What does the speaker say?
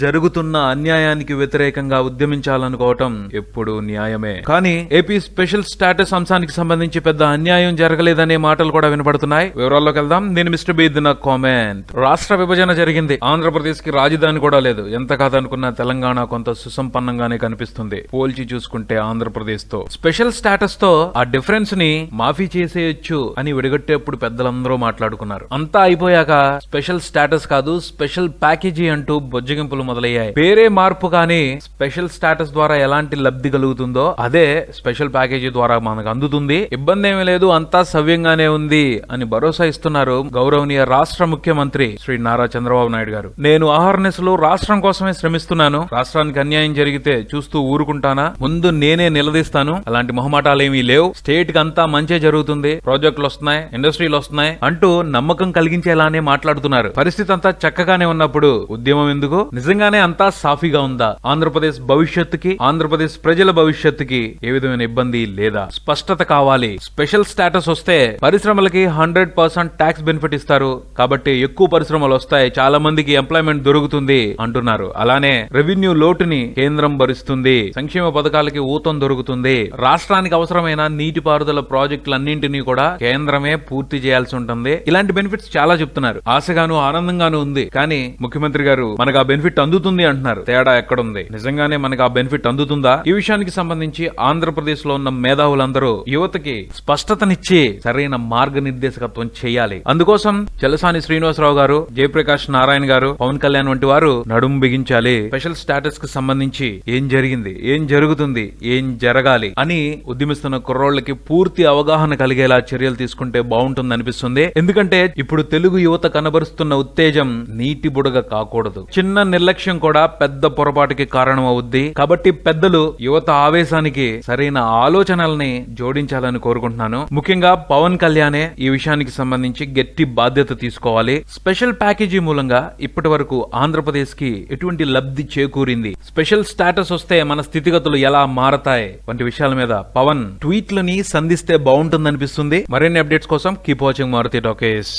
జరుగుతున్న అన్యాయానికి వ్యతిరేకంగా ఉద్యమించాలనుకోవటం ఎప్పుడూ న్యాయమే. కానీ ఏపీ స్పెషల్ స్టేటస్ అంశానికి సంబంధించి పెద్ద అన్యాయం జరగలేదనే మాటలు కూడా వినపడుతున్నాయి. వివరాల్లోకి వెళ్దాం. నేను మిస్టర్ బీద్ నా కామెంట్. రాష్ట్ర విభజన జరిగింది. ఆంధ్రప్రదేశ్ కి రాజధాని కూడా లేదు. ఎంత కాదనుకున్నా తెలంగాణ కొంత సుసంపన్నంగానే కనిపిస్తుంది. పోల్చి చూసుకుంటే ఆంధ్రప్రదేశ్ తో. స్పెషల్ స్టేటస్ తో ఆ డిఫరెన్స్ ని మాఫీ చేసేయొచ్చు అని విడగొట్టేప్పుడు పెద్దలందరూ మాట్లాడుకున్నారు. అంతా అయిపోయాక స్పెషల్ స్టేటస్ కాదు స్పెషల్ ప్యాకేజీ అంటూ బొజ్జగింపులు మొదలయ్యాయి. పేరే మార్పు కానీ స్పెషల్ స్టేటస్ ద్వారా ఎలాంటి లబ్ధి కలుగుతుందో అదే స్పెషల్ ప్యాకేజీ ద్వారా మనకు అందుతుంది. ఇబ్బంది ఏమీ లేదు, అంతా సవ్యంగానే ఉంది అని భరోసా ఇస్తున్నారు గౌరవనీయ రాష్ట్ర ముఖ్యమంత్రి శ్రీ నారా చంద్రబాబు నాయుడు గారు. నేను అహర్నిశలు రాష్ట్రం కోసమే శ్రమిస్తున్నాను. రాష్ట్రానికి అన్యాయం జరిగితే చూస్తూ ఊరుకుంటానా? ముందు నేనే నిలదీస్తాను. అలాంటి మొహమాటాలేమీ లేవు. స్టేట్ కి అంతా మంచే జరుగుతుంది. ప్రాజెక్టులు వస్తున్నాయి, ఇండస్ట్రీలు వస్తున్నాయి అంటూ నమ్మకం కలిగించేలానే మాట్లాడుతున్నారు. పరిస్థితి అంతా చక్కగానే ఉన్నప్పుడు ఉద్యమం ఎందుకు? నిజంగానే అంతా సాఫీగా ఉందా? ఆంధ్రప్రదేశ్ భవిష్యత్తుకి, ఆంధ్రప్రదేశ్ ప్రజల భవిష్యత్తుకి ఏ విధమైన ఇబ్బంది లేదా? స్పష్టత కావాలి. స్పెషల్ స్టేటస్ వస్తే పరిశ్రమలకి 100% ట్యాక్స్ బెనిఫిట్ ఇస్తారు కాబట్టి ఎక్కువ పరిశ్రమలు వస్తాయి, చాలా మందికి ఎంప్లాయ్మెంట్ దొరుకుతుంది అంటున్నారు. అలానే రెవెన్యూ లోటుని కేంద్రం భరిస్తుంది, సంక్షేమ పథకాలకి ఊతం దొరుకుతుంది, రాష్ట్రానికి అవసరమైన నీటిపారుదల ప్రాజెక్టులన్నింటినీ కూడా కేంద్రమే పూర్తి చేయాల్సి ఉంటుంది. ఇలాంటి బెనిఫిట్స్ చాలా చెప్తున్నారు. ఆశగాను ఆనందంగాను ఉంది. కానీ ముఖ్యమంత్రి గారు మనకు ఆ బెనిఫిట్ అందుతుంది అంటున్నారు. తేడా ఎక్కడుంది? నిజంగానే మనకు ఆ బెనిఫిట్ అందుతుందా? ఈ విషయానికి సంబంధించి ఆంధ్రప్రదేశ్ లో ఉన్న మేధావులందరూ యువతకి స్పష్టతనిచ్చి సరైన మార్గనిర్దేశకత్వం చేయాలి. అందుకోసం చలసాని శ్రీనివాసరావు గారు, జయప్రకాష్ నారాయణ గారు, పవన్ కళ్యాణ్ వంటి వారు నడుం బిగించాలి. స్పెషల్ స్టేటస్ కు సంబంధించి ఏం జరిగింది, ఏం జరుగుతుంది, ఏం జరగాలి అని ఉద్యమిస్తున్న కుర్రోళ్లకి పూర్తి అవగాహన కలిగేలా చర్యలు తీసుకుంటే బాగుంటుంది అనిపిస్తుంది. ఎందుకంటే ఇప్పుడు తెలుగు యువత కనబరుస్తున్న ఉత్తేజం నీటి బుడగ కాకూడదు. చిన్న నిర్లక్ష్యం కూడా పెద్ద పొరపాటుకి కారణం అవుద్ది. కాబట్టి పెద్దలు యువత ఆవేశానికి సరైన ఆలోచనల్ని జోడించాలని కోరుకుంటున్నాను. ముఖ్యంగా పవన్ కళ్యాణే ఈ విషయానికి సంబంధించి గట్టి బాధ్యత తీసుకోవాలి. స్పెషల్ ప్యాకేజీ మూలంగా ఇప్పటి వరకు ఆంధ్రప్రదేశ్ కి ఎటువంటి లబ్ధి చేకూరింది, స్పెషల్ స్టేటస్ వస్తే మన స్థితిగతులు ఎలా మారతాయి వంటి విషయాల మీద పవన్ ట్వీట్లని సంధిస్తే బాగుంటుందనిపిస్తుంది. మరిన్ని అప్డేట్స్ కోసం కీప్ వాచింగ్ మారుతి టాకీస్.